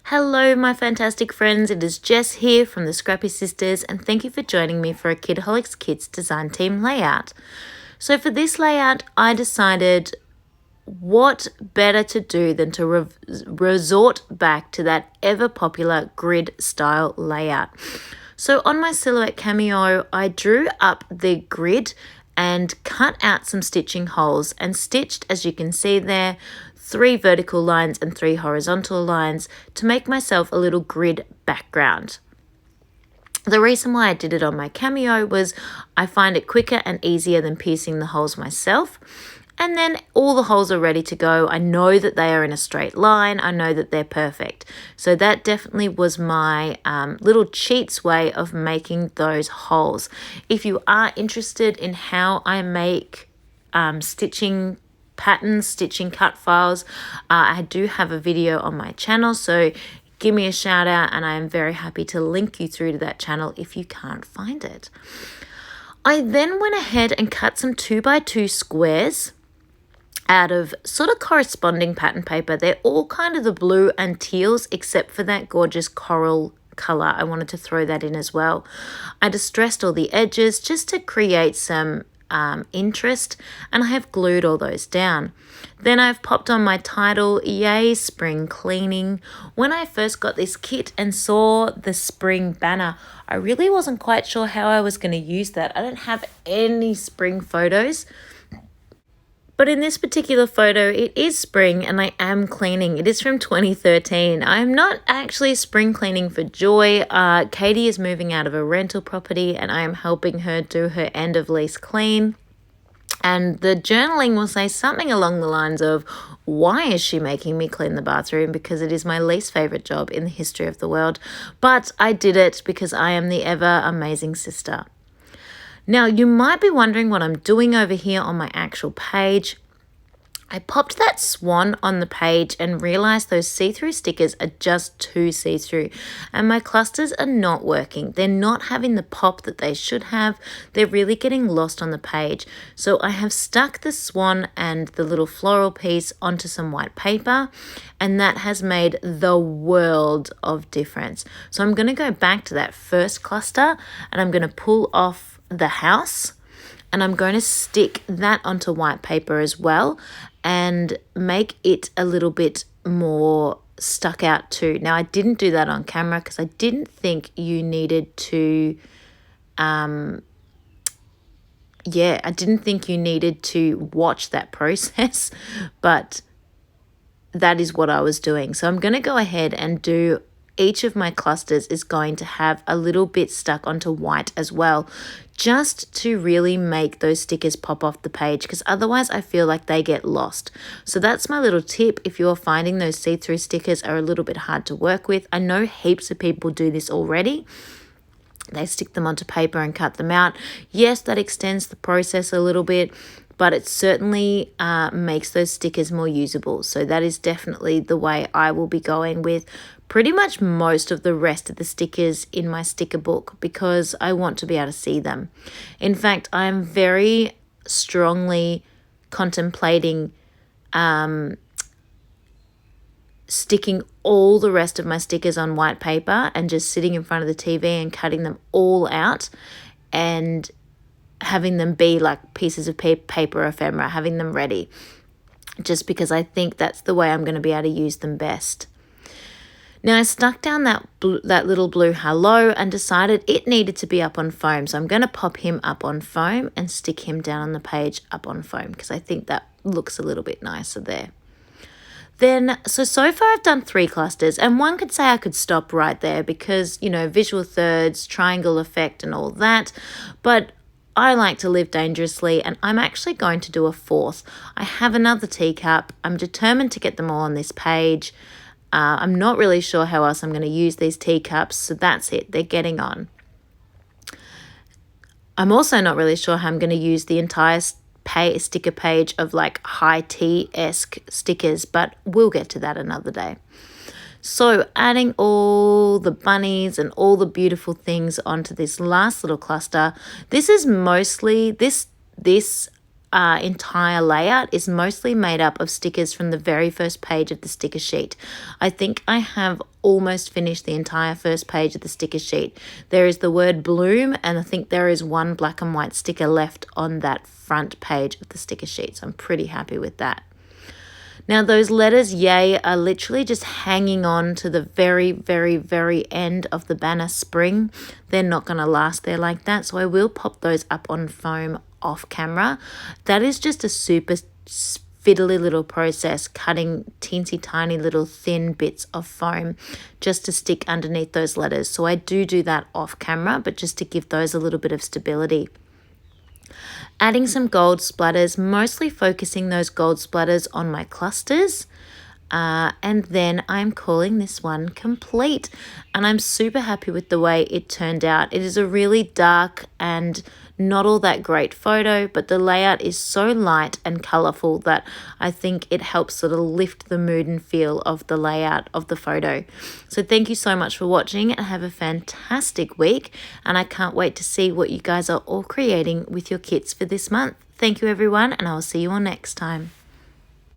Hello, my fantastic friends. It is Jess here from the Scrappy Sisters, and thank you for joining me for a Kitaholic Kits design team layout. So for this layout, I decided what better to do than to resort back to that ever popular grid style layout. So on my silhouette cameo, I drew up the grid and cut out some stitching holes and stitched, as you can see there, 3 vertical lines and 3 horizontal lines to make myself a little grid background. The reason why I did it on my cameo was I find it quicker and easier than piecing the holes myself. And then all the holes are ready to go. I know that they are in a straight line. I know that they're perfect. So that definitely was my little cheats way of making those holes. If you are interested in how I make stitching patterns, stitching cut files, I do have a video on my channel. So give me a shout out and I am very happy to link you through to that channel if you can't find it. I then went ahead and cut some 2x2 squares out of sort of corresponding pattern paper. They're all kind of the blue and teals except for that gorgeous coral color. I wanted to throw that in as well. I distressed all the edges just to create some interest, and I have glued all those down. Then I've popped on my title, Yay Spring Cleaning. When I first got this kit and saw the spring banner, I really wasn't quite sure how I was going to use that. I don't have any spring photos. But in this particular photo, it is spring and I am cleaning. It is from 2013. I'm not actually spring cleaning for joy. Katie is moving out of a rental property and I am helping her do her end of lease clean. And the journaling will say something along the lines of, why is she making me clean the bathroom? Because it is my least favorite job in the history of the world. But I did it because I am the ever amazing sister. Now, you might be wondering what I'm doing over here on my actual page. I popped that swan on the page and realized those see-through stickers are just too see-through and my clusters are not working. They're not having the pop that they should have. They're really getting lost on the page. So I have stuck the swan and the little floral piece onto some white paper, and that has made the world of difference. So I'm going to go back to that first cluster and I'm going to pull off the house and I'm going to stick that onto white paper as well and make it a little bit more stuck out too. Now I didn't do that on camera because I didn't think you needed to I didn't think you needed to watch that process, but that is what I was doing. So I'm going to go ahead and do each of my clusters is going to have a little bit stuck onto white as well, just to really make those stickers pop off the page, because otherwise I feel like they get lost. So that's my little tip if you're finding those see-through stickers are a little bit hard to work with. I know heaps of people do this already. They stick them onto paper and cut them out. Yes, that extends the process a little bit, but it certainly makes those stickers more usable. So that is definitely the way I will be going with pretty much most of the rest of the stickers in my sticker book, because I want to be able to see them. In fact, I am very strongly contemplating sticking all the rest of my stickers on white paper and just sitting in front of the TV and cutting them all out and having them be like pieces of paper ephemera, having them ready, just because I think that's the way I'm going to be able to use them best. Now I stuck down that little blue hello and decided it needed to be up on foam. So I'm going to pop him up on foam and stick him down on the page up on foam because I think that looks a little bit nicer there. Then, so far I've done 3 clusters, and one could say I could stop right there because, you know, visual thirds, triangle effect and all that, but I like to live dangerously and I'm actually going to do a 4th. I have another teacup. I'm determined to get them all on this page. I'm not really sure how else I'm going to use these teacups, so that's it. They're getting on. I'm also not really sure how I'm going to use the entire sticker page of like high tea-esque stickers, but we'll get to that another day. So adding all the bunnies and all the beautiful things onto this last little cluster. This is mostly, this entire layout is mostly made up of stickers from the very first page of the sticker sheet. I think I have almost finished the entire first page of the sticker sheet. There is the word bloom, and I think there is one black and white sticker left on that front page of the sticker sheet, so I'm pretty happy with that. Now those letters yay are literally just hanging on to the very, very, very end of the banner spring. They're not going to last there like that, so I will pop those up on foam off camera. That is just a super fiddly little process, cutting teensy tiny little thin bits of foam just to stick underneath those letters. So I do that off camera, but just to give those a little bit of stability. Adding some gold splatters, mostly focusing those gold splatters on my clusters. And then I'm calling this one complete. And I'm super happy with the way it turned out. It is a really dark and not all that great photo, but the layout is so light and colourful that I think it helps sort of lift the mood and feel of the layout of the photo. So thank you so much for watching and have a fantastic week. And I can't wait to see what you guys are all creating with your kits for this month. Thank you everyone, and I will see you all next time.